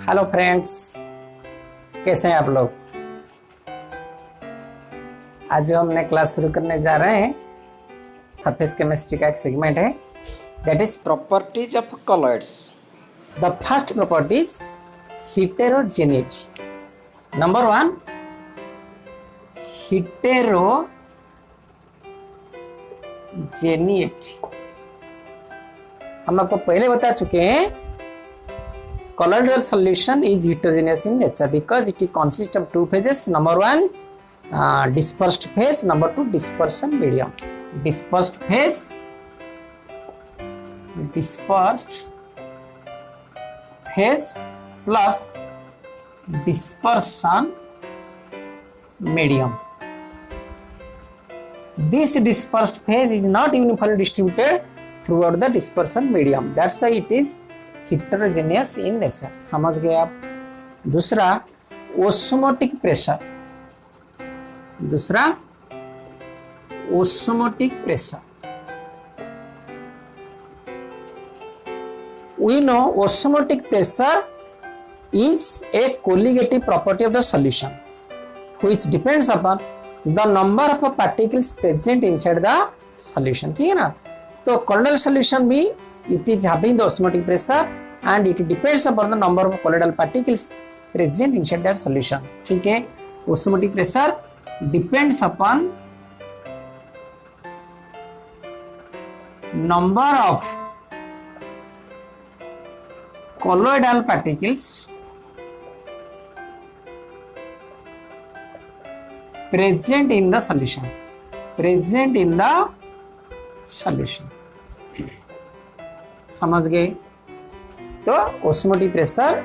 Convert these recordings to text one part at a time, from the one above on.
Hello friends, कैसे हैं आप लोग। आज जो हमने क्लास शुरू करने जा रहे हैं सरफेस केमिस्ट्री का एक सेगमेंट है, that is properties of colloids. The first properties heterogeneity. Number one, heterogeneity. हम आपको पहले बता चुके हैं colloidal solution is heterogeneous in nature because it consists of two phases. Number one is dispersed phase, number two dispersion medium. Dispersed phase plus dispersion medium. This dispersed phase is not uniformly distributed throughout the dispersion medium. That's why it is heterogeneous in nature. समझ गए आप। दूसरा, osmotic pressure. We know osmotic pressure is a colligative property of the solution which depends upon the number of particles present inside the solution. ठीक है ना। तो colloidal solution भी it is having the osmotic pressure and it depends upon the number of colloidal particles present inside that solution. ठीक है, osmotic pressure depends upon number of colloidal particles present in the solution. समझ गए। तो osmotic pressure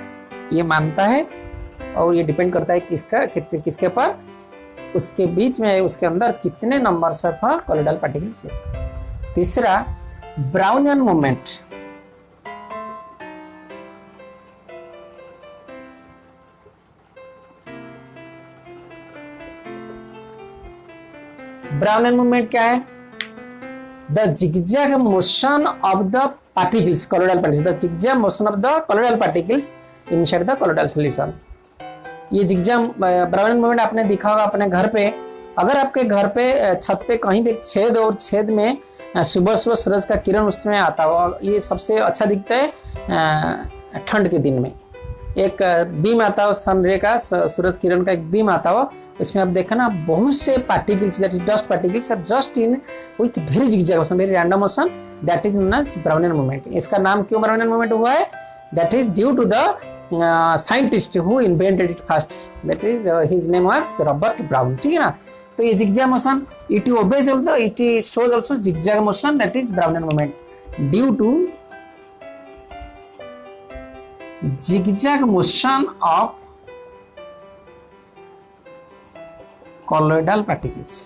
ये मानता है और ये डिपेंड करता है किसके पर, उसके बीच में उसके अंदर कितने नंबर ऑफ कॉलोइडल पार्टिकल्स है। तीसरा, ब्राउनियन मूवमेंट। ब्राउनियन मूवमेंट क्या है? The zigzag motion of the particles, colloidal particles, the zigzag motion of the colloidal particles inside the colloidal solution. ये zigzag ब्राउनियन मूवमेंट आपने देखा होगा अपने घर पे। अगर आपके घर पे छत पे कहीं भी छेद और छेद में सुबह सुबह सूरज का किरण उसमें आता हो, ये सबसे अच्छा दिखता है ठंड के दिन में। एक बीम आता हो सन रे का, सूरज किरण का एक बीम आता हो, इसमें आप देखना बहुत से particles, that is dust particles, are just in with very zigzag motion, very random motion, that is known as Brownian movement. इसका नाम क्यों ब्राउनियन मूवमेंट हुआ है? That is due to the scientist who invented it first, that is his name was Robert Brown. ठीक है ना। तो ये zigzag motion it obeys also, it shows also zigzag motion, that is Brownian movement due to zigzag motion of colloidal particles.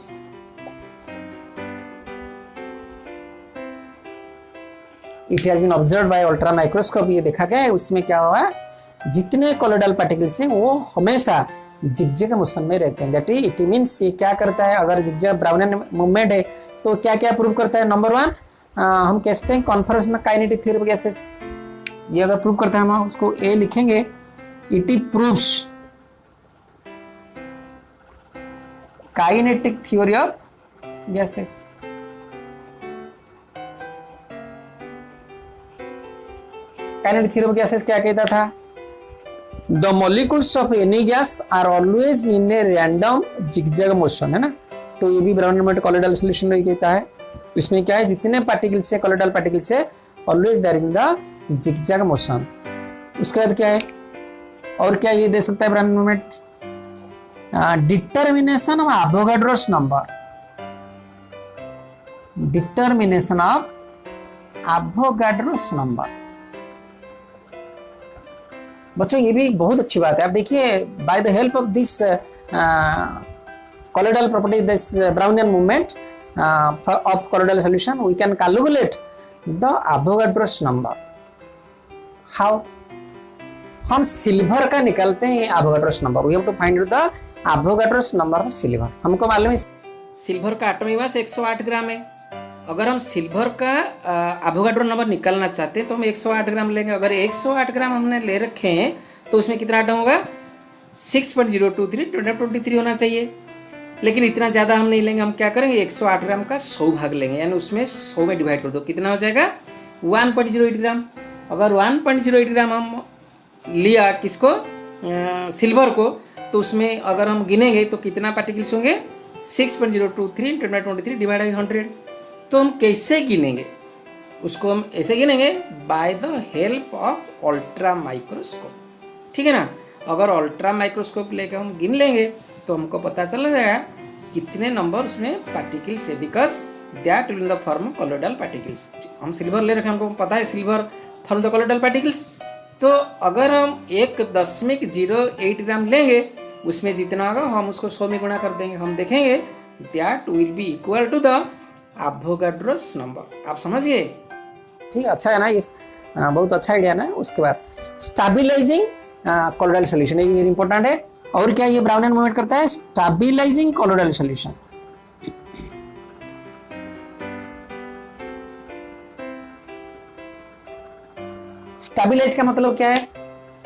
It has been observed by ultra microscope. ये देखा गया है, उसमें क्या हुआ है, जितने colloidal particles हैं वो हमेशा zigzag motion में रहते हैं। That it means ये क्या करता है, अगर zigzag ब्राउनियन मूवमेंट है तो क्या क्या प्रूव करता है? नंबर वन, हम कहते हैं confirmation of kinetic theory of gases. ये अगर प्रूव करता है हम उसको ए लिखेंगे, it proves kinetic theory of gases. Kinetic theory of gases क्या कहता था? The molecules of any gas are always in a random zigzag motion, है ना। तो ये भी ब्राउनियन मूवमेंट कॉलोइडल सॉल्यूशन में कहता है। इसमें क्या है, जितने पार्टिकल्स है कॉलोइडल पार्टिकल्स है always there in the zigzag motion. उसके बाद क्या है, और क्या ये दे सकता है Brownian movement? Determination of Avogadro's number. Determination of Avogadro's number. बच्चों ये भी बहुत अच्छी बात है। आप देखिए, bye the help of this colloidal property, this Brownian movement of colloidal solution, we can calculate the Avogadro's number. How? हम सिल्वर का निकालते हैं Avogadro's number. We have to find the Avogadro's number of silver. हमको मालूम है silver का atomic mass 108 ग्राम है। अगर हम सिल्वर का एवोगाड्रो नंबर निकालना चाहते हैं तो हम 108 ग्राम लेंगे। अगर 108 ग्राम हमने ले रखे हैं तो उसमें कितना आटम होगा 6.023 23 होना चाहिए। लेकिन इतना ज़्यादा हम नहीं लेंगे, हम क्या करेंगे 108 ग्राम का 100 भाग लेंगे, यानी उसमें 100 में डिवाइड कर दो, कितना हो जाएगा 1.08 ग्राम। अगर 1.08 ग्राम हम लिया किसको सिल्वर को, तो उसमें अगर हम गिनेंगे तो कितना पार्टिकल्स होंगे 6.023 × 23 डिवाइड बाई 100। तो हम कैसे गिनेंगे उसको, हम ऐसे गिनेंगे by the help of ultra microscope, ठीक है ना। अगर अल्ट्रा माइक्रोस्कोप लेकर हम गिन लेंगे तो हमको पता चल जाएगा कितने नंबर उसमें पार्टिकल्स है, because that will in the form colloidal particles. हम सिल्वर ले रखे, हमको पता है silver form the colloidal particles. तो अगर हम 1.08 ग्राम लेंगे, उसमें जितना होगा हम उसको 100 में गुणा कर देंगे, हम देखेंगे that will be equal to the Avogadro's number. आप समझ गए? ठीक है, अच्छा है ना, इस बहुत अच्छा आइडिया ना। उसके बाद स्टेबलाइजिंग कॉलोइडल सॉल्यूशन, ये भी वेरी इंपॉर्टेंट है। और क्या ये ब्राउनियन मूवमेंट करता है? Stabilising colloidal solution. स्टेबलाइज का मतलब क्या है?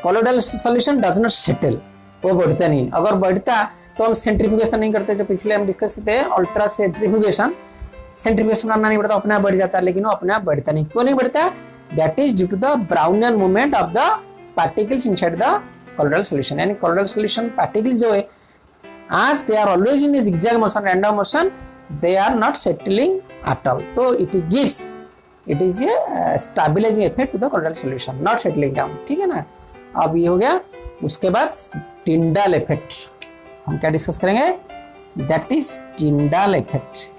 Colloidal solution does not settle, वो बढ़ता नहीं। अगर बढ़ता तो हम सेंट्रीफ्यूगेशन नहीं करते, जो पिछले हम डिस्कस करते हैं अल्ट्रा सेंट्रीफ्यूगेशन। सेंट्रीफ्यूगेशन करना नहीं पड़ता, अपने आप बढ़ जाता है, लेकिन वो अपने आप बढ़ता नहीं। क्यों नहीं बढ़ता? That is due to the Brownian movement of the particles inside the colloidal solution. यानी कॉलोइडल सॉल्यूशन पार्टिकल्स जो है, as they are always in a zigzag motion, random motion, they are not settling at all. So it is a stabilizing effect to the colloidal solution, not settling down, ठीक है ना। अब ये हो गया। उसके बाद टिंडाल इफेक्ट हम क्या डिस्कस करेंगे? That is Tyndall effect.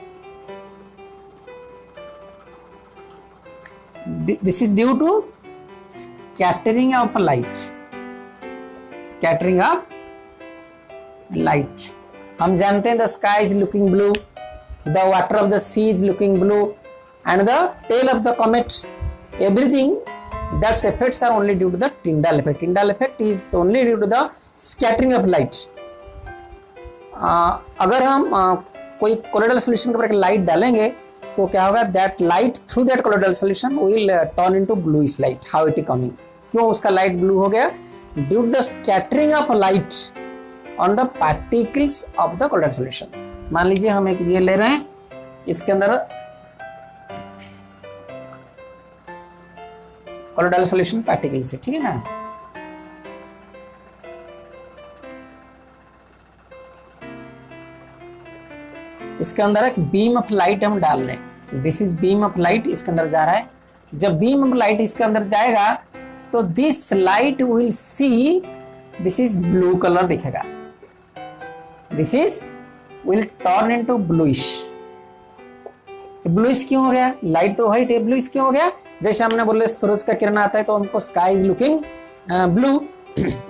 This is due to scattering of light, scattering of light. हम जानते हैं the sky is looking blue, the water of the sea is looking blue, and the tail of the comet, everything that's effects are only due to the Tyndall effect. Tyndall effect is only due to the scattering of light. अगर हम कोई colloidal solution के ऊपर एक light डालेंगे तो क्या होगा? That light through that colloidal solution will turn into bluish light. How it is coming? क्यों उसका लाइट ब्लू हो गया? Due to the scattering of light on the particles of the colloidal solution. मान लीजिए हम एक ये ले रहे हैं, इसके अंदर कॉलोइडल सॉल्यूशन पार्टिकल्स है, ठीक है ना। इसके अंदर एक बीम ऑफ लाइट हम डाल रहे हैं। This is beam of light, इसके अंदर जा रहा है। जब बीम ऑफ लाइट इसके अंदर जाएगा तो this light will see, this is blue colour दिखेगा, this is will turn into bluish. Bluish क्यों हो गया? लाइट तो व्हाइट है, ब्लूइश क्यों हो गया? जैसे हमने बोले सूरज का किरण आता है तो हमको स्काई इज लुकिंग ब्लू,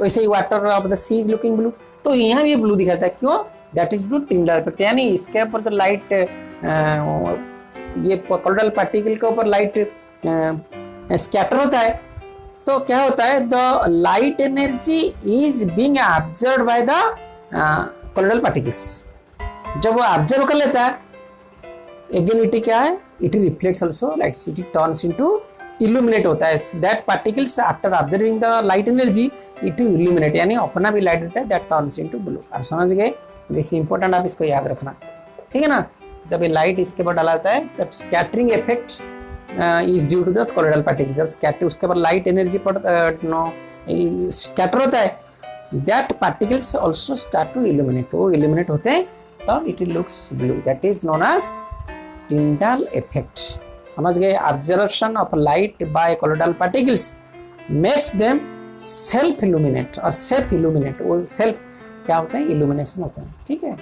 वैसे ही water of the sea is looking blue. तो यहाँ भी ब्लू दिखाता है, क्यों? That is due Tyndall effect. यानी इसके ऊपर जो लाइट, ये कॉलोइडल पार्टिकल के ऊपर लाइट स्कैटर होता है, तो क्या होता है? The light energy is being observed by the colloidal particles. जब वो ऑब्जर्व कर लेता है, अगेन इट क्या है? It reflects also light, it turns into illuminate होता है। That particles after observing the light energy it illuminate, यानी अपना भी लाइट देता है, दैट टर्न्स इनटू ब्लू। आप समझ गए? दिस इंपॉर्टेंट, आप इसको याद रखना, ठीक है ना। जब ये लाइट इसके ऊपर डाला जाता है, that scattering effect is due to the colloidal particles. जब स्कैटर उसके ऊपर लाइट एनर्जी स्कैटर होता है, that particles also start to illuminate, वो इल्यूमिनेट होते हैं तब it looks blue, that is known as Tyndall effect. समझ गए? Observation of light by colloidal particles makes them self illuminate, और सेल्फ इल्यूमिनेट, वो सेल्फ क्या होता है? इल्यूमिनेशन होता है, ठीक है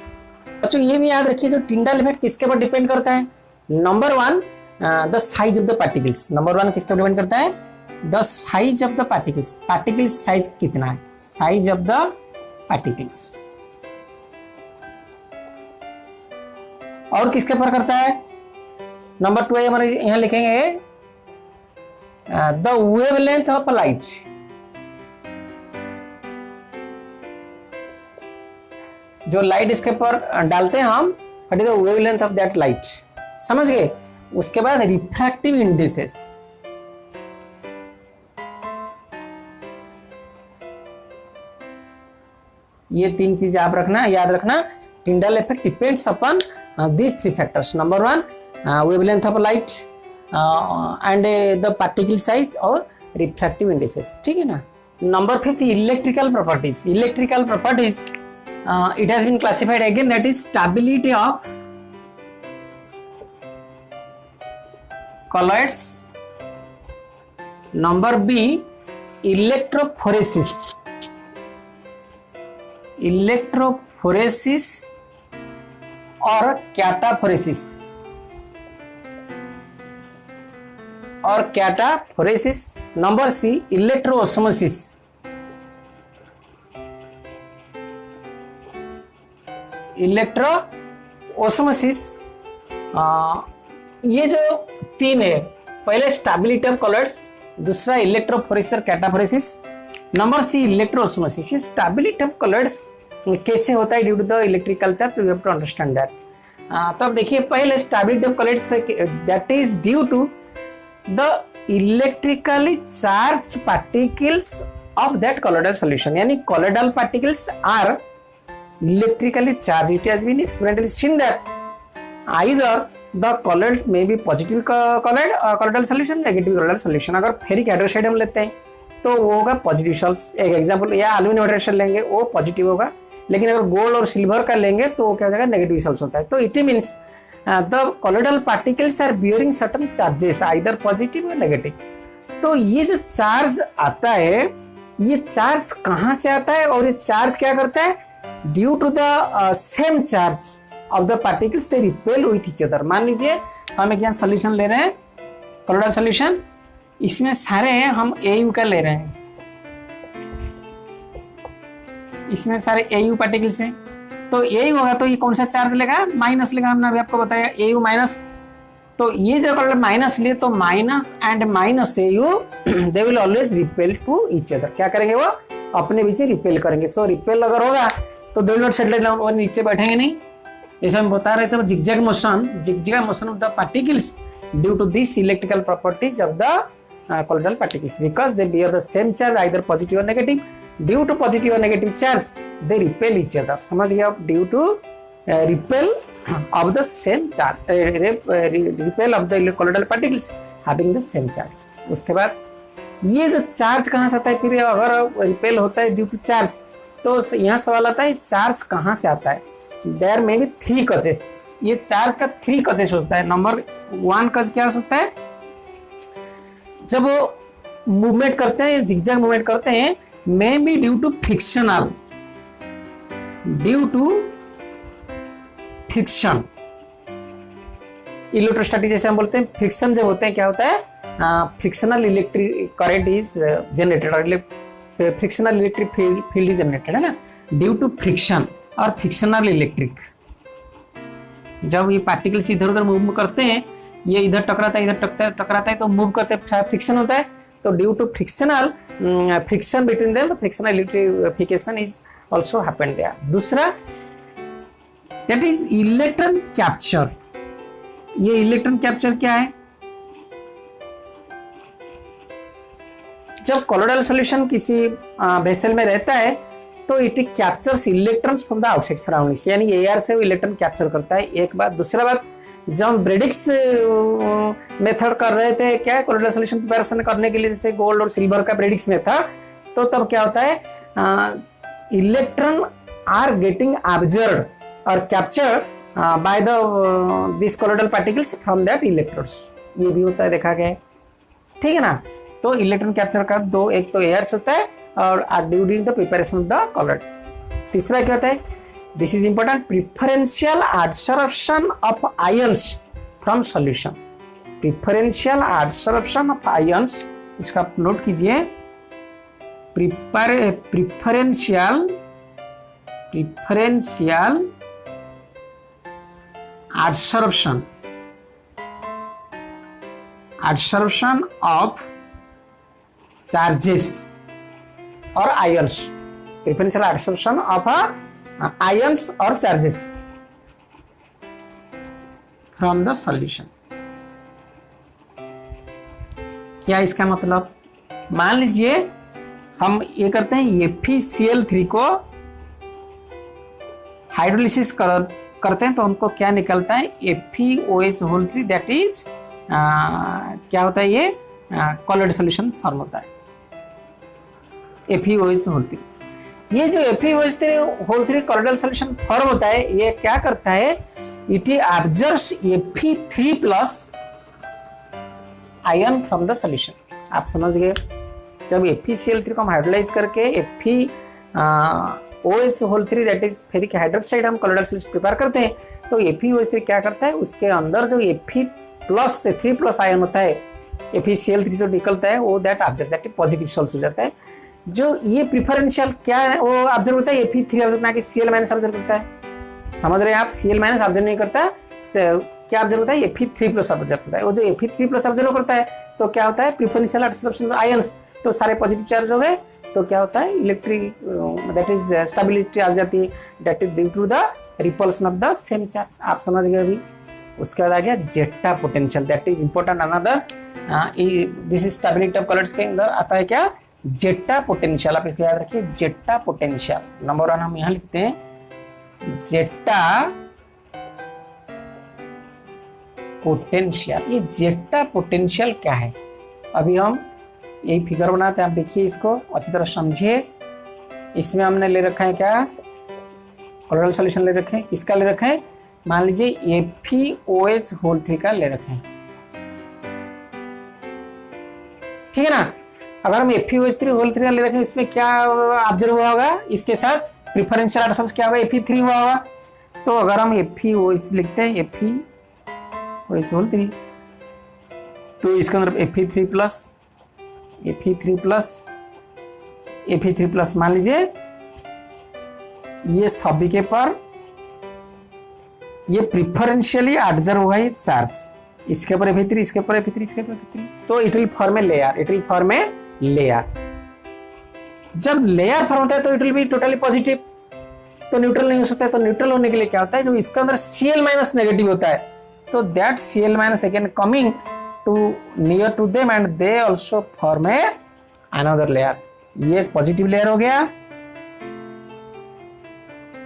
बच्चों। ये भी याद रखिए, जो टिंडाल इफेक्ट किसके ऊपर डिपेंड करता है? Number one, the size of the particles. Number one किसके ऊपर डिपेंड करता है? The size of the particles. Particles size कितना है? Size of the particles. और किसके ऊपर करता है? नंबर टू है हमारे, यहां लिखेंगे द वेवलेंथ ऑफ लाइट। जो लाइट इसके ऊपर डालते हैं हम, what is the wavelength of that light. समझ गए? उसके बाद रिफ्रैक्टिव इंडिसेस। ये 3 चीज आप रखना, याद रखना। Tyndall effect depends upon these 3 factors. Number 1, wavelength of light and the particle size और refractive indices, ठीक है ना। Number 5, electrical properties. Electrical properties, it has been classified again, that is stability of colloids. Number B, electrophoresis. Electrophoresis और कैटाफोरेसिस और cataphoresis. Number c, इलेक्ट्रोओस्मोसिस। इलेक्ट्रोओस्मोसिस, ये जो 3 है, पहले स्टेबिलिटी ऑफ कलर्स, दूसरा इलेक्ट्रोफोरेसिस और cataphoresis, number c electroosmosis. Stability of colours कैसे होता है due to the electrical charge, we have to understand that. तो अब देखिए, पहले stability of colours, that is due to the electrically charged particles of that colloidal solution, यानी colloidal particles are electrically charged. It has been experimentally seen that either the colloid may be positive colloidal solution, negative colloidal solution. अगर ferric hydroxide हम लेते हैं तो वो होगा positive souls, एक example, या एल्यूमिनियम हाइड्रोक्साइड लेंगे वो पॉजिटिव होगा, लेकिन अगर गोल्ड और सिल्वर का लेंगे तो वो क्या हो जाएगा, नेगेटिव सॉल्स होता है। तो it means the colloidal particles are bearing certain charges, either positive or negative. तो ये जो चार्ज आता है, ये चार्ज कहाँ से आता है और ये चार्ज क्या करता है, due to the same charge of the particles they repel with each other. मान लीजिए हम एक यहाँ सोल्यूशन ले रहे हैं, colloidal सोल्यूशन, इसमें सारे हम AU का ले रहे हैं, इसमें सारे AU पार्टिकल्स हैं, तो AU होगा तो ये कौन सा चार्ज लेगा, माइनस लेगा। हमने अभी आपको बताया AU माइनस, तो ये जो कलर माइनस लिए तो minus and minus AU they will always repel to each other. क्या करेंगे, वो अपने बीच रिपेल करेंगे। सो रिपेल अगर होगा तो they will not settle down, वो नीचे बैठेंगे नहीं। जैसे हम बता रहे थे, zigzag motion of the particles due to this electrical properties of the colloidal particles, because they bear the same charge, either positive or negative. Due to positive or negative charge, they repel each other. समझ गए आप, due to repel of the same charge, repel of the colloidal particles having the same charge. उसके बाद ये जो charge कहाँ से आता है, फिर अगर रिपेल होता है ड्यू टू चार्ज, तो यहाँ सवाल आता है चार्ज कहाँ से आता है। देयर में भी 3 कजेस, ये चार्ज का 3 कजेस होता है। नंबर 1 कज क्या हो सकता है, जब वो मूवमेंट करते हैं, जिगजैग मूवमेंट करते हैं, may be due to frictional, due to friction, electrostatic जैसे हम बोलते हैं, फ्रिक्शन जब होते हैं क्या होता है, frictional electric current is generated, और frictional electric field is generated, है ना, ड्यू टू फ्रिक्शन और फ्रिक्शनल इलेक्ट्रिक। जब ये पार्टिकल्स इधर उधर मूव करते हैं, ये इधर टकराता है, इधर टकराता है, तो मूव करते हैं, फ्रिक्शन होता है, तो due to frictional friction between them, frictional electrification is also happened there. दूसरा दैट इज इलेक्ट्रॉन कैप्चर। ये इलेक्ट्रॉन कैप्चर क्या है, जब colloidal सॉल्यूशन किसी वेसल में रहता है तो it captures electrons from the outside surroundings, यानी एयर से वो इलेक्ट्रॉन कैप्चर करता है, एक बात। दूसरा बात, जब हम ब्रेडिक्स मेथड कर रहे थे, क्या है, colloidal सॉल्यूशन प्रिपरेशन करने के लिए, जैसे गोल्ड और सिल्वर का ब्रेडिक्स मेथड, तो तब क्या होता है, इलेक्ट्रॉन आर गेटिंग ऑब्जर्व्ड और captured by the this colloidal particles from that electrodes, ये भी होता है, देखा गया है, ठीक है ना। तो इलेक्ट्रॉन कैप्चर का 2, एक तो एयर से होता है और during the preparation of the colloid। तीसरा क्या होता है, this is important, preferential adsorption of ions from solution, preferential adsorption of ions, इसका आप नोट कीजिए, प्रिफरेंशियल एडसॉर्प्शन ऑफ चार्जेस और ions, preferential adsorption of ions और चार्जेस फ्रॉम द सॉल्यूशन। क्या इसका मतलब, मान लीजिए हम ये करते हैं, FeCl3 को हाइड्रोलिसिस करते हैं तो हमको क्या निकलता है, FeOH3, दैट इज क्या होता है, ये कॉलोइड सॉल्यूशन फॉर्म होता है FeOH3। ये जो FeOH3 कॉलोइडल सॉल्यूशन फॉर्म होता है, ये क्या करता है, it observes Fe3+ ion from the solution. आप समझ गए, जब FeCl3 को हम हाइड्रोलाइज करके FeOH3 that is ferric hydroxide हम कॉलोइडल सॉल्यूशन प्रिपेयर करते हैं, तो FeOH3 क्या करता है, उसके अंदर जो Fe+ से 3+ आयन होता है, FeCl3 जो निकलता है वो that observe, that positive sols हो जाता है। जो ये प्रिफरेंशियल क्या है वो ऑब्जर्व होता है, Fe3 ऑब्जर्व ना कि Cl- ऑब्जर्व करता है। समझ रहे हैं आप, Cl- ऑब्जर्व नहीं करता, क्या ऑब्जर्व होता है, Fe3+ ऑब्जर्व करता है। वो जो Fe3+ ऑब्जर्व करता है तो क्या होता है, प्रिफरेंशियल एब्सॉर्प्शन आयंस, तो सारे पॉजिटिव चार्ज हो गए, तो क्या होता है, इलेक्ट्रिक दैट इज स्टेबिलिटी आ जाती है, that is due to the repulsion of the same charge. आप समझ गए अभी। उसके बाद आ गया zeta potential, that is important another, this is stability of colours के अंदर आता है क्या, जेटा पोटेंशियल। आप इसको याद रखिए, जेटा पोटेंशियल नंबर 1 हम यहाँ लिखते हैं, जेटा पोटेंशियल। ये जेटा पोटेंशियल क्या है, अभी हम यही फिगर बनाते हैं, आप देखिए इसको अच्छी तरह समझिए। इसमें हमने ले रखा है क्या, कॉलोइडल सॉल्यूशन ले रखे हैं, किसका ले रखे हैं, मान लीजिए FeOH3 का ले रखे हैं, ठीक है ना। अगर हम FeOH3 का ले रखे हैं, इसमें क्या ऑब्जर्व हुआ होगा, इसके साथ प्रिफरेंशियल एडिशंस क्या होगा, Fe3 हुआ होगा। तो अगर हम FeOH3 लिखते हैं, FeOH3, तो इसके अंदर Fe3+ मान लीजिए ये सभी के पर ये प्रिफरेंशियली ऑब्जर्व हुआ है चार्ज, इसके ऊपर Fe3, इसके ऊपर Fe3, इसके ऊपर Fe3, तो it will form a layer, it will form a layer. जब लेयर फॉर्म होता है तो it will be totally positive, तो न्यूट्रल नहीं हो सकता है। तो न्यूट्रल होने के लिए क्या होता है, जो इसके अंदर Cl- नेगेटिव होता है, तो that Cl- again coming to near to them and they also form a another layer. ये एक पॉजिटिव लेयर हो गया,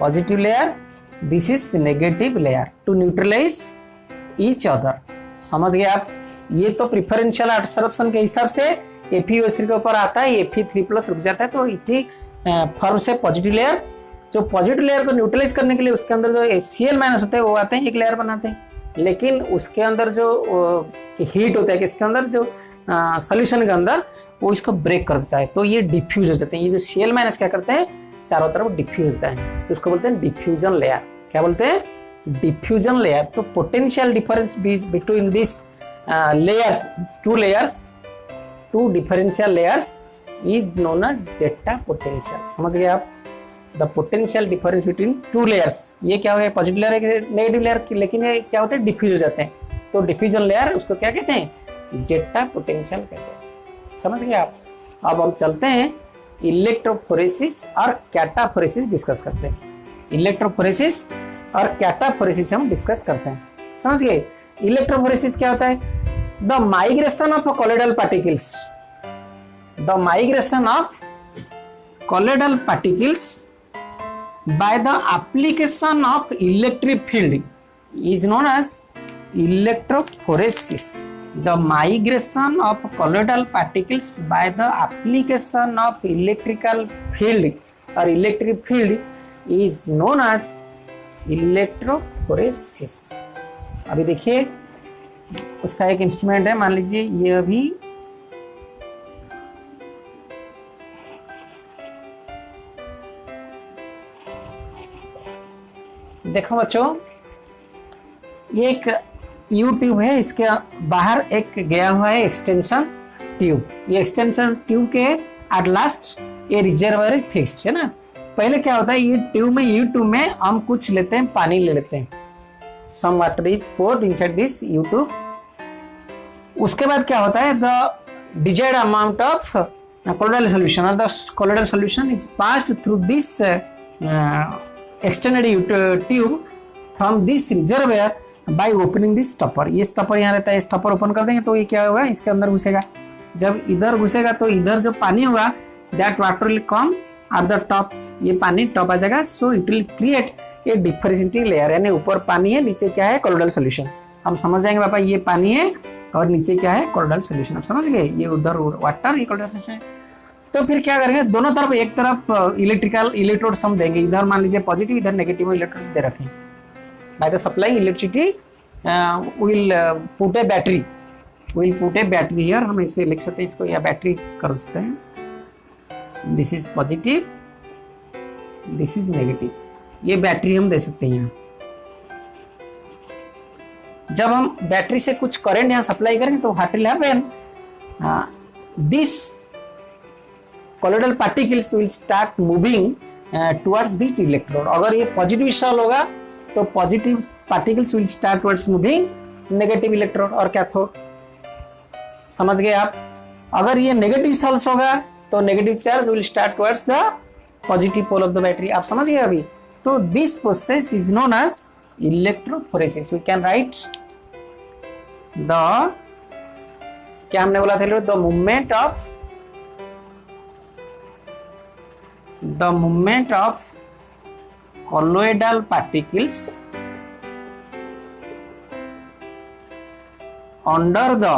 positive layer, this is negative layer to neutralize each other. समझ गए आप। ये तो प्रिफरेंशियल एब्सॉर्प्शन के हिसाब से FeOH3 के ऊपर आता है, Fe3+ रुक जाता है, तो इट फॉर्म से पॉजिटिव लेयर। जो पॉजिटिव लेयर को न्यूट्रलाइज करने के लिए उसके अंदर जो Cl- होते हैं वो आते हैं, एक लेयर बनाते हैं, लेकिन उसके अंदर जो हीट होता है, किसके अंदर, जो सॉल्यूशन के अंदर, वो इसको ब्रेक कर देता है, तो ये डिफ्यूज हो जाते हैं। ये जो Cl- क्या करते हैं, चारों तरफ डिफ्यूज होता है, तो उसको बोलते हैं डिफ्यूजन लेयर। क्या बोलते हैं, डिफ्यूजन लेयर। तो potential difference between this layers, two differential layers is known as zeta potential। समझ गए आप। The potential difference between two layers, ये क्या हो गया, पॉजिटिव लेयर है नेगेटिव लेयर, लेकिन ये क्या होते हैं, डिफ्यूज हो जाते हैं, तो डिफ्यूजन लेयर उसको क्या कहते हैं, जेटा पोटेंशियल कहते हैं। समझ गए आप। अब हम चलते हैं इलेक्ट्रोफोरेसिस और कैटाफोरेसिस डिस्कस करते हैं। इलेक्ट्रोफोरेसिस और कैटाफोरेसिस हम डिस्कस करते हैं। समझ गए। इलेक्ट्रोफोरेसिस क्या होता है, the migration of colloidal particles, the migration of colloidal particles by the application of electric field is known as electrophoresis। The migration of colloidal particles by the application of electrical field or electric field is known as electrophoresis। अभी देखिए उसका एक instrument है, मान लीजिए ये अभी देखो बच्चों, ये एक यू ट्यूब है, इसके बाहर एक गया हुआ है एक्सटेंशन ट्यूब। ये एक्सटेंशन ट्यूब के एट लास्ट ये रिजर्वर फिक्स्ड है ना। पहले क्या होता है, ये ट्यूब में, यू ट्यूब में हम कुछ लेते हैं, पानी ले लेते हैं, some water is poured inside this U tube. उसके बाद क्या होता है, the desired amount of colloidal solution or the colloidal solution is passed through this extended tube from this reservoir by opening this stopper। ये stopper यहाँ रहता है, stopper open कर देंगे तो ये क्या होगा, इसके अंदर घुसेगा। जब इधर घुसेगा तो इधर जो पानी होगा, that water will come at the top, ये पानी टॉप आ जाएगा, so it will create ये डिफरेंशिएटिंग लेयर, यानी ऊपर पानी है, नीचे क्या है, कोलोइडल सॉल्यूशन। हम समझ जाएंगे पापा ये पानी है और नीचे क्या है, कोलोइडल सॉल्यूशन। आप समझ गए, ये उधर वाटर, ये कोलोइडल सॉल्यूशन है। तो फिर क्या करेंगे, दोनों तरफ, एक तरफ इलेक्ट्रिकल इलेक्ट्रोड्स हम देंगे, इधर मान लीजिए पॉजिटिव, इधर नेगेटिव इलेक्ट्रोड्स दे रखें। By the supplying electricity will put A battery, will put A battery here. हम इसे लिख सकते हैं, इसको या बैटरी कर सकते हैं। This is positive, this is negative, ये बैटरी हम दे सकते हैं यहाँ। जब हम बैटरी से कुछ करंट यहाँ सप्लाई करेंगे तो what will happen, this colloidal particles will start moving towards this electrode. अगर ये पॉजिटिव सेल होगा तो positive particles will start towards moving negative electrode और कैथोड। समझ गए आप। अगर ये नेगेटिव सेल्स होगा तो negative charge will start towards the positive pole of the battery. आप समझ गए अभी। तो this process is known as electrophoresis. We can write the, क्या हमने बोला था, the movement of colloidal particles under the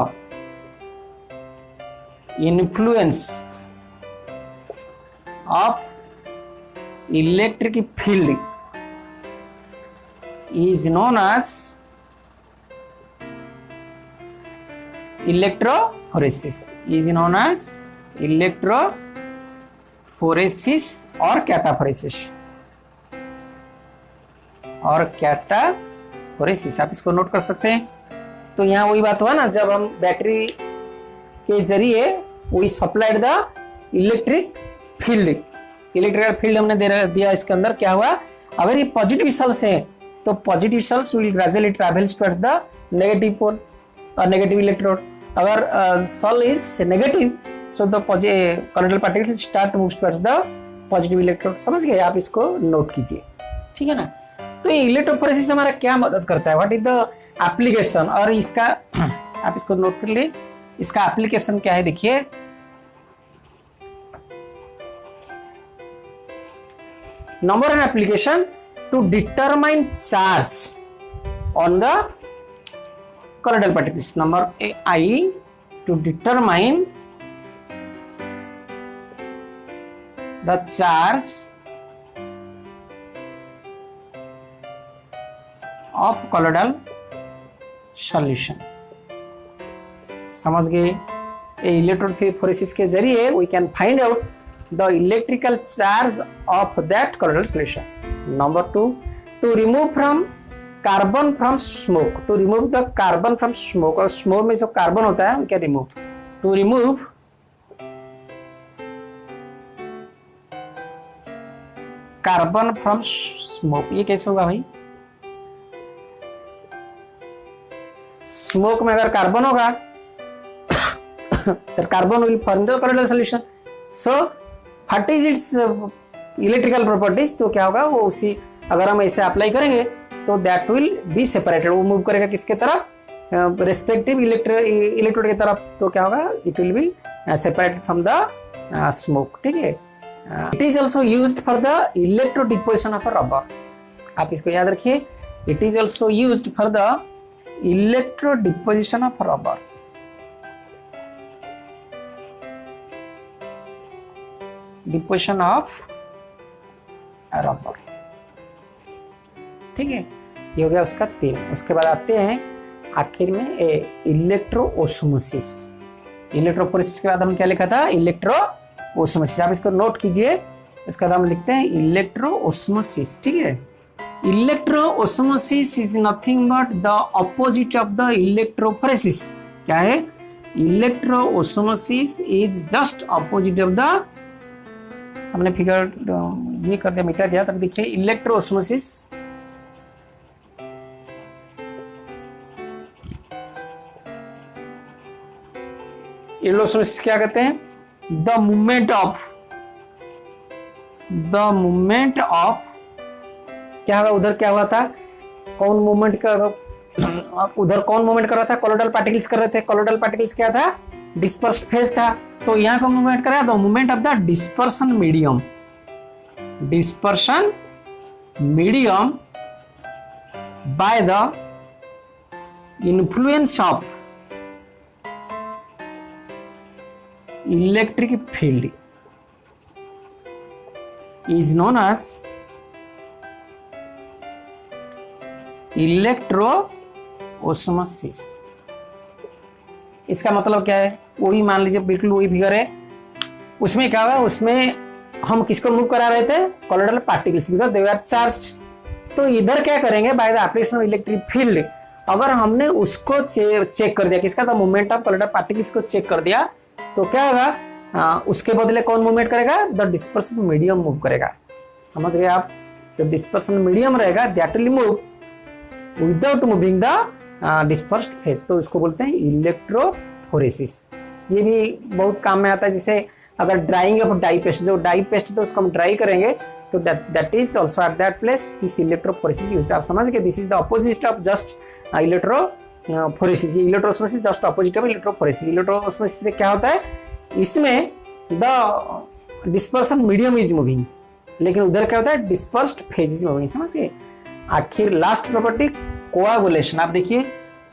influence of electric field is known as electrophoresis, is known as electrophoresis or cataphoresis और कैटाफोरेसिस। आप इसको note कर सकते हैं। तो यहाँ वही बात हुआ ना, जब हम बैटरी के जरिए we supplied the electric field, electrical field हमने दिया। इसके अंदर क्या हुआ, अगर ये पॉजिटिव सेल्स हैं तो positive sols will gradually travels towards the negative pole और नेगेटिव इलेक्ट्रोड। अगर sol is negative so the colloidal particles start move towards the positive electrode. समझ गए। आप इसको नोट कीजिए, ठीक है ना। तो ये इलेक्ट्रोफोरेसिस हमारा क्या मदद करता है, व्हाट इज द एप्लीकेशन, और इसका आप इसको नोट कर ले, इसका एप्लीकेशन क्या है। देखिए, number one application to determine charge on the colloidal particles. Number I, to determine the charge of colloidal solution. समझ गए। इलेक्ट्रोफोरेसिस के जरिए we can find out the electrical charge of that colloidal solution. Number two, to remove from carbon from smoke, to remove the carbon from smoke. और smoke में जो carbon होता है we can remove, to remove carbon from smoke. ये कैसे होगा भाई, smoke में अगर कार्बन होगा तो carbon will form the colloidal solution. So what is it's electrical properties, तो क्या होगा वो उसी, अगर हम ऐसे अप्लाई करेंगे तो दैट विल बी सेपरेटेड, वो मूव करेगा किसके तरफ, रेस्पेक्टिव इलेक्ट्रोड की तरफ। तो क्या होगा, it will be separated from the smoke, ठीक है। It is also used for the electro deposition of rubber. आप इसको याद रखिए, it is also used for the electro deposition of rubber। Deposition of rubber, ठीक है। ये हो गया उसका 3। उसके बाद आते हैं आखिर में इलेक्ट्रोओस्मोसिस। इलेक्ट्रोफोरेसिस के बाद हम क्या लिखा था, इलेक्ट्रोओस्मोसिस। आप इसको नोट कीजिए। इसके बाद हम लिखते हैं इलेक्ट्रोओस्मोसिस, ठीक है। Electroosmosis is nothing but the opposite of the electrophoresis. क्या है, electroosmosis is just opposite of the, हमने फिगर ये कर दिया, मिटा दिया। तब देखिए इलेक्ट्रोओस्मोसिस क्या कहते हैं, द मूवमेंट ऑफ क्या होगा, उधर क्या हुआ था, कौन मूवमेंट का, उधर कौन मूवमेंट कर रहा था, कोलोइडल पार्टिकल्स कर रहे थे। कोलोइडल पार्टिकल्स क्या था, डिस्पर्स्ड फेज था। तो यहाँ का मूवमेंट कराया, the movement of the dispersion medium, dispersion medium by the influence of electric field is known as इलेक्ट्रोओस्मोसिस। इसका मतलब क्या है, वही मान लीजिए बिल्कुल वही फिगर है, उसमें क्या हुआ, उसमें हम किसको मूव करा रहे थे, colloidal particles, because they are charged. तो इधर क्या करेंगे, by the application of electric field, अगर हमने उसको चेक कर दिया, किसका, the movement of colloidal particles को चेक कर दिया, तो क्या होगा, उसके बदले कौन मूवमेंट करेगा, द डिस्पर्सन मीडियम मूव करेगा। समझ गए आप, जो डिस्पर्सन मीडियम रहेगा that will move without moving the dispersed phase, तो उसको बोलते हैं इलेक्ट्रोफोरेसिस। ये भी बहुत काम में आता है, जैसे अगर ड्राइंग ऑफ डाई पेस्ट, जो डाई पेस्ट तो उसको हम ड्राई करेंगे, तो that is also at that place this electrophoresis used. आप समझ गए, this is the opposite of just electrophoresis. Electroosmosis just opposite of electrophoresis. Electroosmosis से क्या होता है, इसमें the dispersion medium is moving, लेकिन उधर क्या होता है, डिस्पर्स्ड फेज इज मूविंग। समझ गए। आखिर लास्ट प्रॉपर्टी कोआगुलेशन, आप देखिए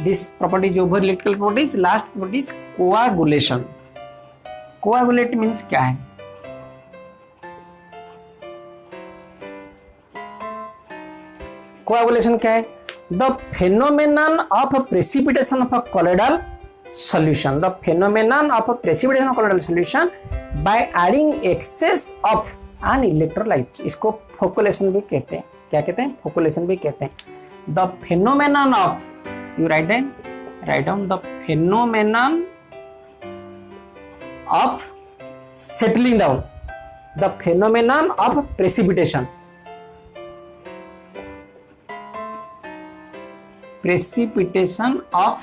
this property is over electrical properties, last property is coagulation. Coagulate means क्या है, कोआगुलेशन क्या है, the phenomenon of precipitation of a colloidal solution, the phenomenon of a precipitation of colloidal solution by adding excess of an electrolyte, इसको फोकुलेशन भी कहते हैं। क्या कहते हैं, फोकुलेशन भी कहते हैं। the phenomenon of, you write down the phenomenon of settling down, the phenomenon of precipitation of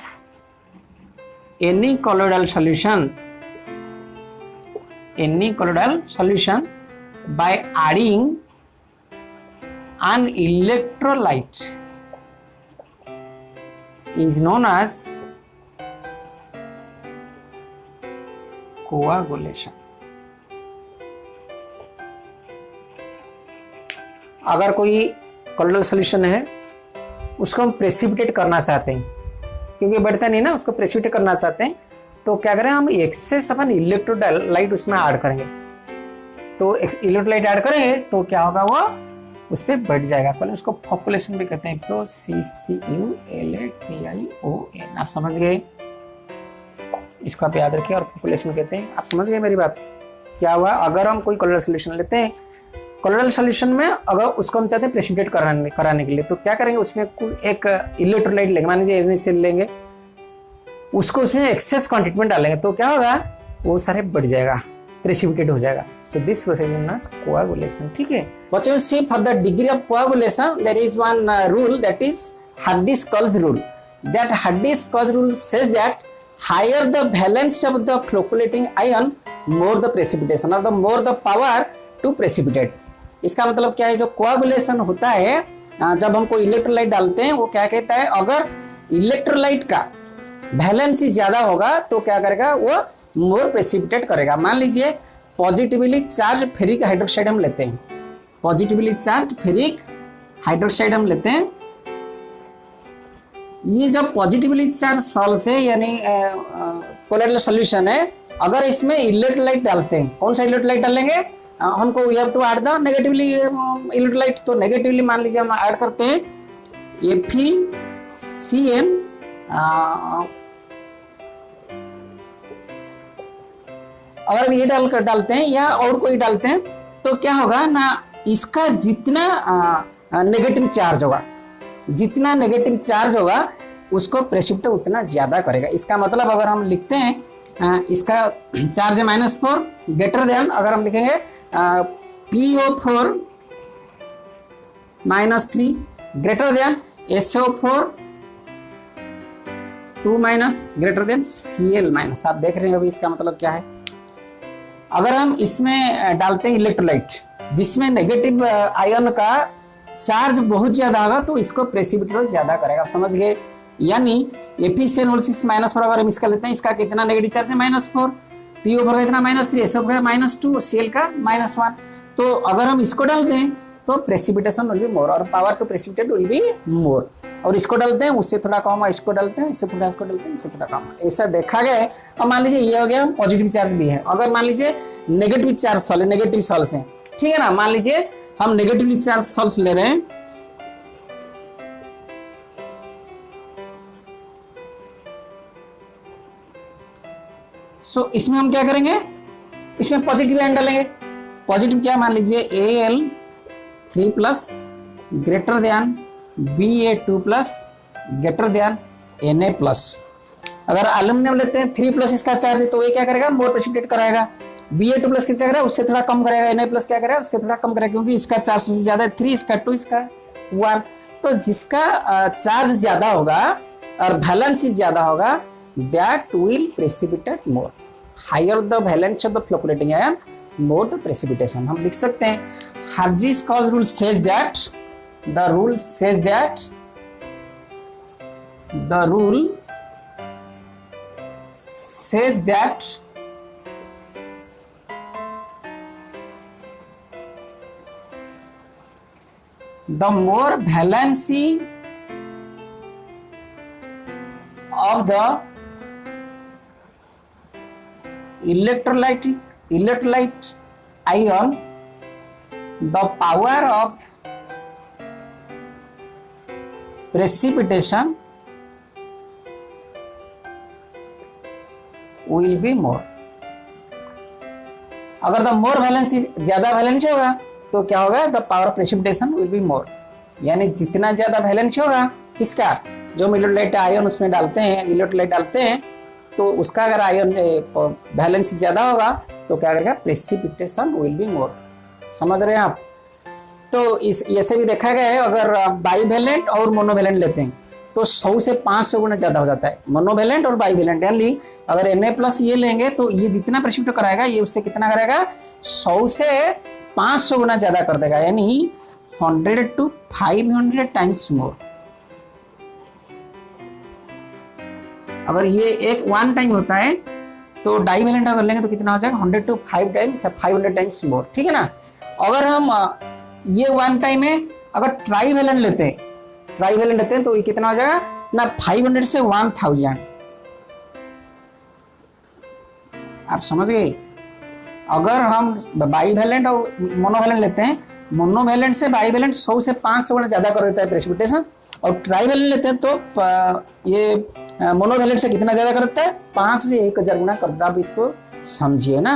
any colloidal solution by adding an electrolyte is known as coagulation। अगर कोई कोलोइडल सॉल्यूशन है, उसको हम प्रेसिपिटेट करना चाहते हैं, क्योंकि बढ़ता नहीं ना, उसको प्रेसिपिटेट करना चाहते हैं, तो क्या करें, हम एक्सेस अपन इलेक्ट्रोलाइट उसमें ऐड करेंगे। तो इलेक्ट्रोलाइट ऐड करेंगे तो क्या होगा, वो उस पर बढ़ जाएगा। पहले उसको पॉपुलेशन भी कहते हैं, POCCULATION। आप समझ गए, इसको आप याद रखिए, और पॉपुलेशन कहते हैं। आप समझ गए मेरी बात। क्या हुआ, अगर हम कोई कोलोइडल सॉल्यूशन लेते हैं, कोलोइडल सॉल्यूशन में अगर उसको हम चाहते हैं प्रेसिपिटेट कराने के लिए, तो क्या करेंगे, उसमें एक इलेक्ट्रोलाइट लेंगे, मान लीजिए NaCl लेंगे, उसको उसमें एक्सेस क्वांटिटी में डालेंगे, तो क्या होगा, वो सारे बढ़ जाएगा, प्रेसिपिटेट हो जाएगा। So this process is known as coagulation. ठीक है बच्चों, see for the degree of coagulation there is one rule, that is Hardy Schulze rule. That Hardy Schulze rule says that higher the valence of the flocculating ion, more the precipitation, और the more the power to precipitate. इसका मतलब क्या है, जो coagulation होता है, जब हम कोई इलेक्ट्रोलाइट डालते हैं, वो क्या कहता है, अगर इलेक्ट्रोलाइट का वैलेंसी ज्यादा होगा तो क्या करेगा, वो मोर प्रेसिपिटेट करेगा। मान लीजिए पॉजिटिवली चार्ज फेरिक हाइड्रोक्साइड हम लेते हैं, पॉजिटिवली चार्ज फेरिक हाइड्रोक्साइड हम लेते हैं। ये जब पॉजिटिवली चार्ज सॉल्ट है, यानी कोलोइडल सॉल्यूशन है, अगर इसमें इलेक्ट्रोलाइट डालते हैं, कौन सा इलेक्ट्रोलाइट डालेंगे, हमको we have to add the negatively electrolyte. तो नेगेटिवली मान लीजिए हम ऐड करते हैं FeCN, अगर ये डालते हैं या और कोई डालते हैं, तो क्या होगा ना, इसका जितना नेगेटिव चार्ज होगा, जितना नेगेटिव चार्ज होगा उसको प्रेसिपिटेट उतना ज्यादा करेगा। इसका मतलब अगर हम लिखते हैं, इसका चार्ज है -4, ग्रेटर देन, अगर हम लिखेंगे PO4 -3 greater than SO4 2 greater than Cl-। आप देख रहे हैं अभी इसका मतलब क्या है। अगर हम इसमें डालते हैं इलेक्ट्रोलाइट जिसमें नेगेटिव आयन का चार्ज बहुत ज्यादा होगा, तो इसको प्रेसिपिटेट ज्यादा करेगा। आप समझ गए, यानी FeCN-4 अगर हम इसका लेते हैं, इसका कितना नेगेटिव चार्ज है, -4, PO4 का इतना -3, SO4 का -2 और Cl का -1। तो अगर हम इसको डालते हैं तो प्रेसिपिटेशन विल बी मोर और power to precipitate will be more. और इसको डालते हैं उससे थोड़ा कम, इसको डालते हैं इससे थोड़ा, इसको डालते हैं इससे थोड़ा कम, ऐसा देखा गया है। और मान लीजिए ये हो गया पॉजिटिव चार्ज भी है, अगर मान लीजिए negative charge solve, negative souls हैं, ठीक है ना, मान लीजिए हम नेगेटिवली चार्ज सॉल्स ले रहे हैं, सो इसमें हम क्या करेंगे, इसमें पॉजिटिव आयन डालेंगे। पॉजिटिव क्या, मान लीजिए Al3+ greater than Ba2+ greater than Na+। अगर एल्यूमिनियम लेते हैं 3+ इसका चार्ज है तो ये क्या करेगा, मोर प्रेसिपिटेट कराएगा। Ba2+ क्या करेगा, उससे थोड़ा कम करेगा। Na+ क्या करेगा, उससे थोड़ा कम करेगा, क्योंकि इसका चार्ज सबसे ज्यादा है 3, इसका 2, इसका 1। तो जिसका चार्ज ज्यादा होगा और वैलेंसी ज्यादा होगा, that will precipitate more. Higher the valence of the flocculating ion, more the precipitation. हम लिख सकते हैं Hardy's-Cause rule says that the rule says that the more valency of the electrolyte ion, the power of precipitation will be more. अगर the more valency, ज्यादा valency होगा तो क्या होगा, the power of precipitation will be मोर। यानी जितना ज्यादा valency होगा किसका, जो हम इलेक्ट्रोलाइट आयन उसमें डालते हैं, इलेक्ट्रोलाइट डालते हैं, तो उसका अगर आयन वैलेंसी ज्यादा होगा तो क्या करेगा, प्रेसिपिटेशन विल बी मोर। समझ रहे हैं आप। तो इस ऐसे भी देखा गया है, अगर बाईवैलेंट और मोनोवैलेंट लेते हैं तो 100 से 500 गुना ज्यादा हो जाता है, मोनोवैलेंट और बाईवैलेंट। यानी अगर Na+ ये लेंगे तो ये जितना प्रेसिपिटेट कराएगा ये उससे कितना करेगा, 100 से 500 गुना ज्यादा कर देगा, यानी 100 to 500 टाइम्स मोर। अगर ये एक 1 टाइम होता है तो डाईवैलेंट अगर लेंगे तो कितना हो जाएगा, 100 to 500 टाइम्स मोर, ठीक है ना। अगर हम ये 1 टाइम है, अगर ट्राईवैलेंट लेते हैं तो ये कितना हो जाएगा ना, 500 से 1000। आप समझ गए। अगर हम बाईवैलेंट और मोनोवैलेंट लेते हैं, मोनोवैलेंट से बाईवैलेंट 100 से 500 गुना ज्यादा कर देता है प्रेसिपिटेशन, और ट्राईवैलेंट लेते हैं तो ये मोनोवैलेंट से कितना ज्यादा कर देता है, 5 से 1000 गुना कर देता है। आप इसको समझिए ना।